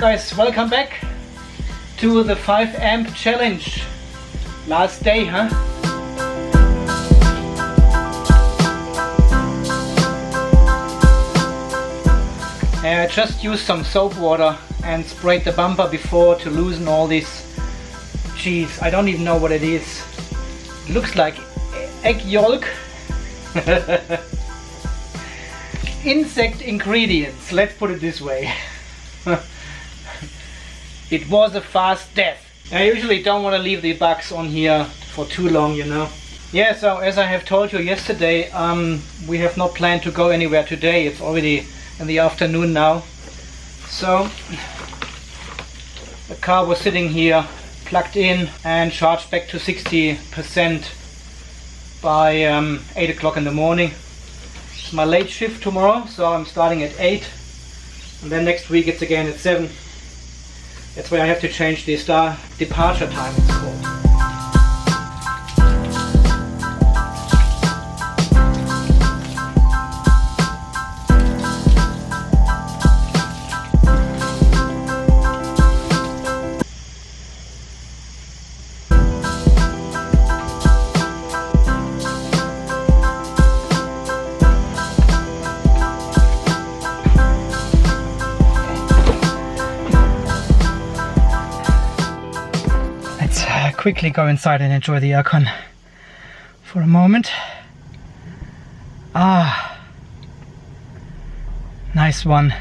Guys, welcome back to the 5 amp challenge. Last day, huh? I just used some soap water and sprayed the bumper before to loosen all this cheese. I don't even know what it is. It looks like egg yolk. Insect ingredients, let's put it this way. It was a fast death. I usually don't want to leave the bugs on here for too long, you know. Yeah, so as I have told you yesterday, we have not planned to go anywhere today. It's already in the afternoon now. So the car was sitting here plugged in and charged back to 60% by 8 o'clock in the morning. It's my late shift tomorrow, so I'm starting at 8 and then next week it's again at 7. That's why I have to change the departure time, it's called. Quickly go inside and enjoy the aircon for a moment. Nice one.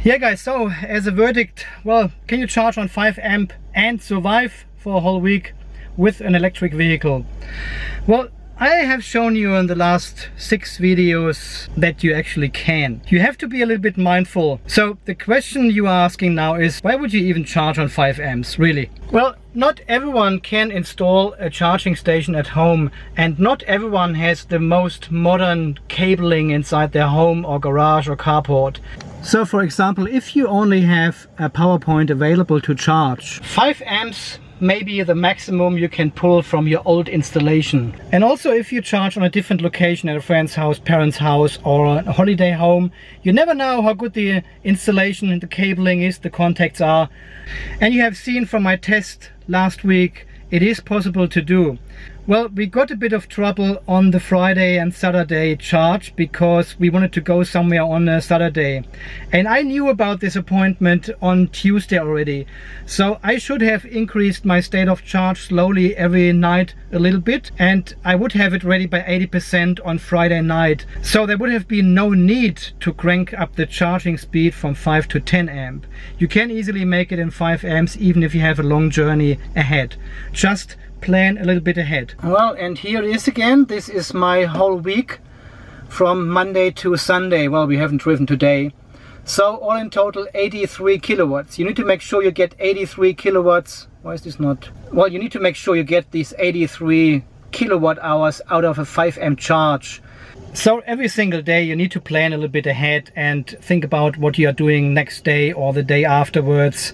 Yeah guys, so as a verdict, well, can you charge on 5 amp and survive for a whole week with an electric vehicle? Well, I have shown you in the last 6 videos that you actually can. You have to be a little bit mindful. So the question you are asking now is, why would you even charge on 5 amps, really? Well, not everyone can install a charging station at home, and not everyone has the most modern cabling inside their home or garage or carport. So for example, if you only have a power point available to charge, 5 amps may be the maximum you can pull from your old installation. And also if you charge on a different location, at a friend's house, parent's house, or a holiday home, you never know how good the installation and the cabling is, the contacts are. And you have seen from my test last week, it is possible to do. Well, we got a bit of trouble on the Friday and Saturday charge because we wanted to go somewhere on a Saturday. And I knew about this appointment on Tuesday already. So I should have increased my state of charge slowly every night a little bit. And I would have it ready by 80% on Friday night. So there would have been no need to crank up the charging speed from 5 to 10 amp. You can easily make it in 5 amps even if you have a long journey ahead. Just plan a little bit ahead. Well, and here it is again. This is my whole week from Monday to Sunday. Well, we haven't driven today. So all in total 83 kilowatts. You need to make sure you get 83 kilowatts. Why is this not? Well, you need to make sure you get these 83 kilowatt hours out of a 5 amp charge. So every single day you need to plan a little bit ahead and think about what you are doing next day or the day afterwards,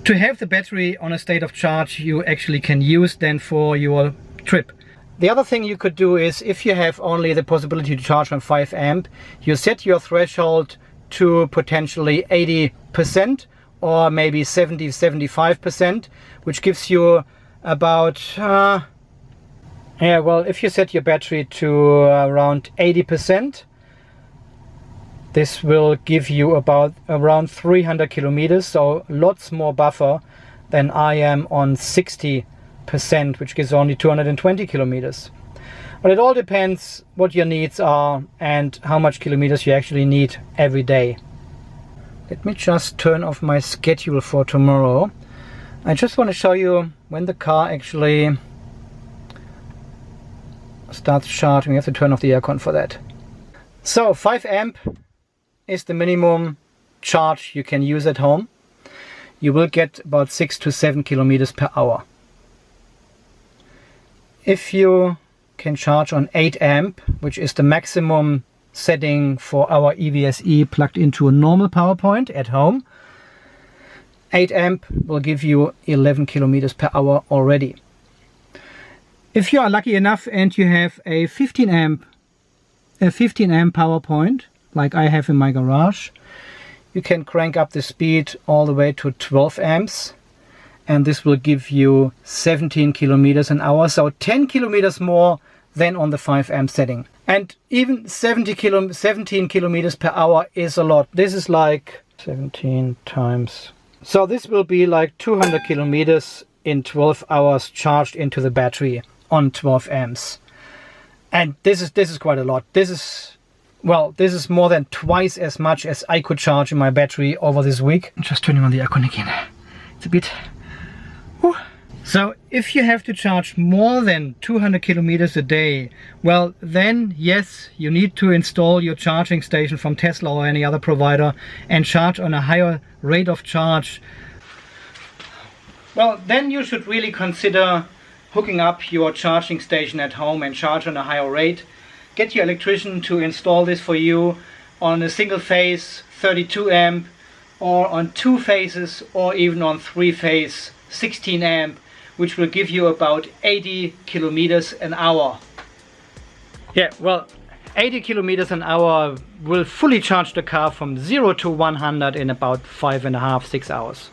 to have the battery on a state of charge you actually can use then for your trip. The other thing you could do is, if you have only the possibility to charge on 5 amp, you set your threshold to potentially 80% or maybe 70-75%, which gives you about yeah, well, if you set your battery to around 80%, this will give you about around 300 kilometers, so lots more buffer than I am on 60%, which gives only 220 kilometers. But it all depends what your needs are and how much kilometers you actually need every day. Let me just turn off my schedule for tomorrow. I just want to show you when the car actually starts charging. We have to turn off the aircon for that. So 5 amp is the minimum charge you can use at home. You will get about 6 to 7 kilometers per hour. If you can charge on 8 amp, which is the maximum setting for our EVSE plugged into a normal power point at home, 8 amp will give you 11 kilometers per hour already. If you are lucky enough and you have a 15 amp power point, like I have in my garage, you can crank up the speed all the way to 12 amps. And this will give you 17 kilometers an hour, so 10 kilometers more than on the 5 amp setting. And even 17 kilometers per hour is a lot. This is like 17 times. So this will be like 200 kilometers in 12 hours charged into the battery on 12 amps. And this is quite a lot. This is more than twice as much as I could charge in my battery over this week. I'm just turning on the aircon again. It's a bit... Whew. So if you have to charge more than 200 kilometers a day, well then yes, you need to install your charging station from Tesla or any other provider and charge on a higher rate of charge. Well, then you should really consider hooking up your charging station at home and charge on a higher rate. Get your electrician to install this for you on a single phase 32 amp or on 2 phases or even on 3 phase 16 amp, which will give you about 80 kilometers an hour. Yeah, well, 80 kilometers an hour will fully charge the car from 0 to 100 in about 5.5–6 hours.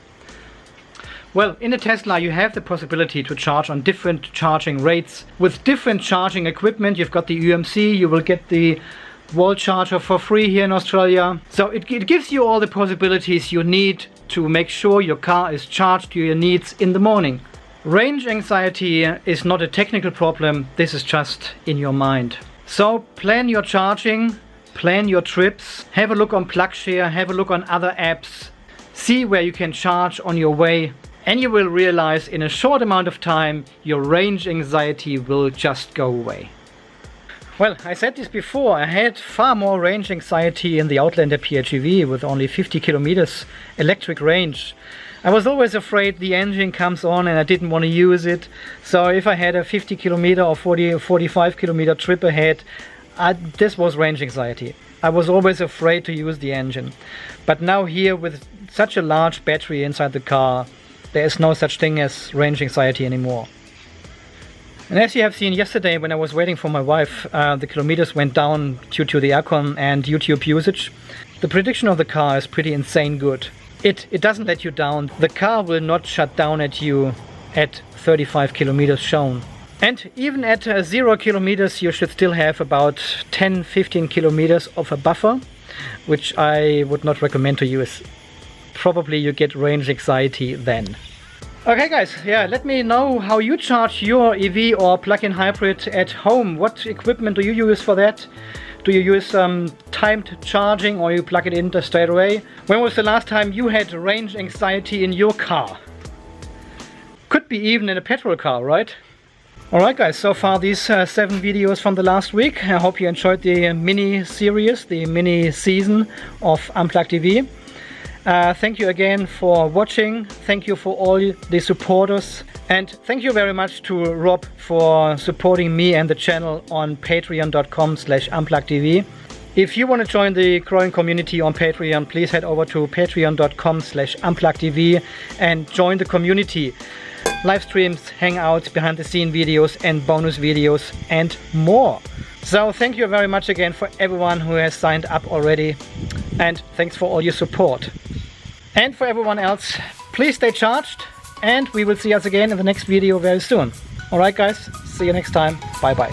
Well, in a Tesla you have the possibility to charge on different charging rates with different charging equipment. You've got the UMC, you will get the wall charger for free here in Australia. So it gives you all the possibilities you need to make sure your car is charged to your needs in the morning. Range anxiety is not a technical problem, this is just in your mind. So plan your charging, plan your trips, have a look on PlugShare, have a look on other apps, see where you can charge on your way, and you will realize in a short amount of time your range anxiety will just go away. Well, I said this before, I had far more range anxiety in the Outlander PHEV with only 50 kilometers electric range. I was always afraid the engine comes on and I didn't want to use it. So if I had a 50 kilometer or 40 or 45 kilometer trip ahead, this was range anxiety. I was always afraid to use the engine. But now here with such a large battery inside the car, there is no such thing as range anxiety anymore. And as you have seen yesterday when I was waiting for my wife, the kilometers went down due to the aircon and YouTube usage. The prediction of the car is pretty insane good. It doesn't let you down. The car will not shut down at you at 35 kilometers shown. And even at 0 kilometers you should still have about 10–15 kilometers of a buffer, which I would not recommend to use. Probably you get range anxiety then. Okay guys, yeah, let me know how you charge your EV or plug-in hybrid at home. What equipment do you use for that? Do you use timed charging or you plug it in straight away? When was the last time you had range anxiety in your car? Could be even in a petrol car, right? Alright guys, so far these 7 videos from the last week. I hope you enjoyed the mini series, the mini season of Unplugged EV. Thank you again for watching. Thank you for all the supporters. And thank you very much to Rob for supporting me and the channel on patreon.com/unpluggedtv. If you want to join the growing community on Patreon, please head over to patreon.com/unpluggedtv and join the community. Live streams, hangouts, behind the scene videos and bonus videos and more. So thank you very much again for everyone who has signed up already. And thanks for all your support. And for everyone else, please stay charged. And we will see us again in the next video very soon. Alright guys, see you next time. Bye bye.